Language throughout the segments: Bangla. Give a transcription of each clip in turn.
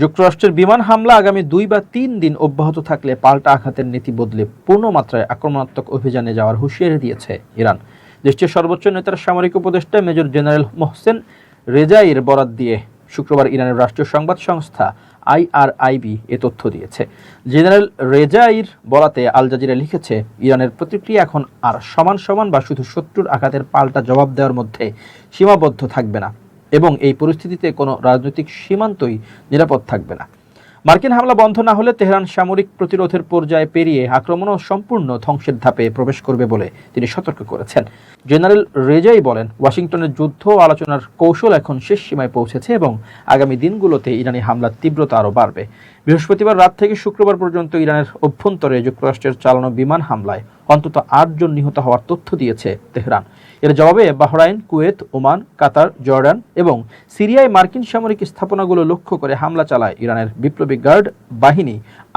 যুক্তরাষ্ট্রের বিমান হামলা আগামী 2 বা 3 দিন অব্যাহত থাকলে পাল্টা আঘাতের নীতি বদলে পূর্ণমাত্রায় আক্রমণাত্মক অভিযানে যাওয়ার হুঁশিয়ারি দিয়েছে ইরান। দেশটির সর্বোচ্চ নেতার সামরিক উপদেষ্টা মেজর জেনারেল মোহসেন রেজাইর বরাত দিয়ে শুক্রবার ইরানের রাষ্ট্রীয় সংবাদ সংস্থা IRIB এ তথ্য দিয়েছে। জেনারেল রেজাইর বরাতে আল জাজিরা লিখেছে, ইরানের প্রতিক্রিয়া এখন আর সমান সমান বা শুধু শত্রুর আঘাতের পাল্টা জবাব দেওয়ার মধ্যে সীমাবদ্ধ থাকবে না এবং এই পরিস্থিতিতে কোনো রাজনৈতিক সীমান্তই নিরাপদ থাকবে না। মার্কিন হামলা বন্ধ না হলে তেহরান সামরিক প্রতিরোধের পর্যায়ে পেরিয়ে আক্রমণ ও সম্পূর্ণ ধ্বংসের ধাপে প্রবেশ করবে বলে তিনি সতর্ক করেছেন। জেনারেল রেজাই বলেন, ওয়াশিংটনের যুদ্ধ আলোচনার কৌশল এখন শেষ সীমায় পৌঁছেছে এবং আগামী দিনগুলোতে ইরানি হামলার তীব্রতা আরও বাড়বে। বৃহস্পতিবার রাত থেকে শুক্রবার পর্যন্ত ইরানের অভ্যন্তরে যুক্তরাষ্ট্রের চালানো বিমান হামলায় অন্তত 8 জন নিহত হওয়ার তথ্য দিয়েছে তেহরান। এর জবাবে বাহরাইন, কুয়েত, ওমান, কাতার, জর্ডান এবং সিরিয়ায় মার্কিন সামরিক স্থাপনাগুলো লক্ষ্য করে হামলা চালায় ইরানের বিপ্লবী গার্ড বাহিনী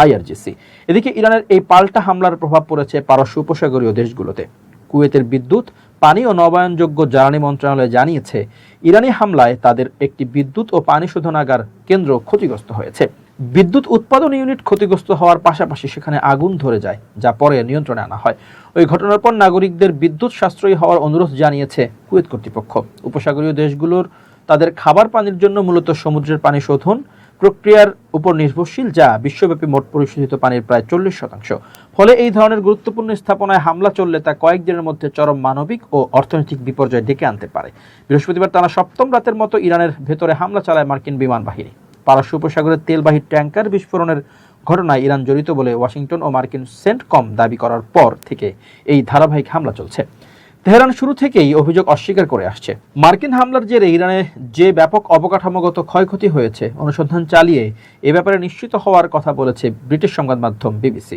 IRGC। এদিকে ইরানের এই পাল্টা হামলার প্রভাব পড়েছে পারস্য উপসাগরীয় দেশগুলোতে। কুয়েতের বিদ্যুৎ, পানি ও নবায়নযোগ্য জ্বালানি মন্ত্রণালয় জানিয়েছে, ইরানি হামলায় তাদের একটি বিদ্যুৎ ও পানি শোধনাগার কেন্দ্র ক্ষতিগ্রস্ত হয়েছে। বিদ্যুৎ উৎপাদন ইউনিট ক্ষতিগ্রস্ত হওয়ার পাশাপাশি সেখানে আগুন ধরে যায়, যা পরে নিয়ন্ত্রণে আনা হয়। ওই ঘটনার পর নাগরিকদের বিদ্যুৎ সাশ্রয়ী হওয়ার অনুরোধ জানিয়েছে কুয়েত কর্তৃপক্ষ। উপসাগরীয় দেশগুলোর তাদের খাবার পানির জন্য মূলত সমুদ্রের পানি শোধন প্রক্রিয়ার উপর নির্ভরশীল, যা বিশ্বব্যাপী মোট পরিশোধিত পানির প্রায় 40%। ফলে এই ধরনের গুরুত্বপূর্ণ স্থাপনায় হামলা চললে তা কয়েকদিনের মধ্যে চরম মানবিক ও অর্থনৈতিক বিপর্যয় ডেকে আনতে পারে। বৃহস্পতিবার টানা 7ম রাতের মতো ইরানের ভেতরে হামলা চালায় মার্কিন বিমান বাহিনী। পারস্য উপসাগরের তেলবাহী ট্যাঙ্কার বিস্ফোরণের ঘটনায় ইরান জড়িত বলে ওয়াশিংটন ও মার্কিন সেন্টকম দাবি করার পর থেকে এই ধারাবাহিক হামলা চলছে। তেহরান শুরু থেকেই অভিযোগ অস্বীকার করে আসছে। মার্কিন হামলার জেরে ইরানে যে ব্যাপক অবকাঠামোগত ক্ষয়ক্ষতি হয়েছে অনুসন্ধান চালিয়ে এ ব্যাপারে নিশ্চিত হওয়ার কথা বলেছে ব্রিটিশ সংবাদ মাধ্যম BBC।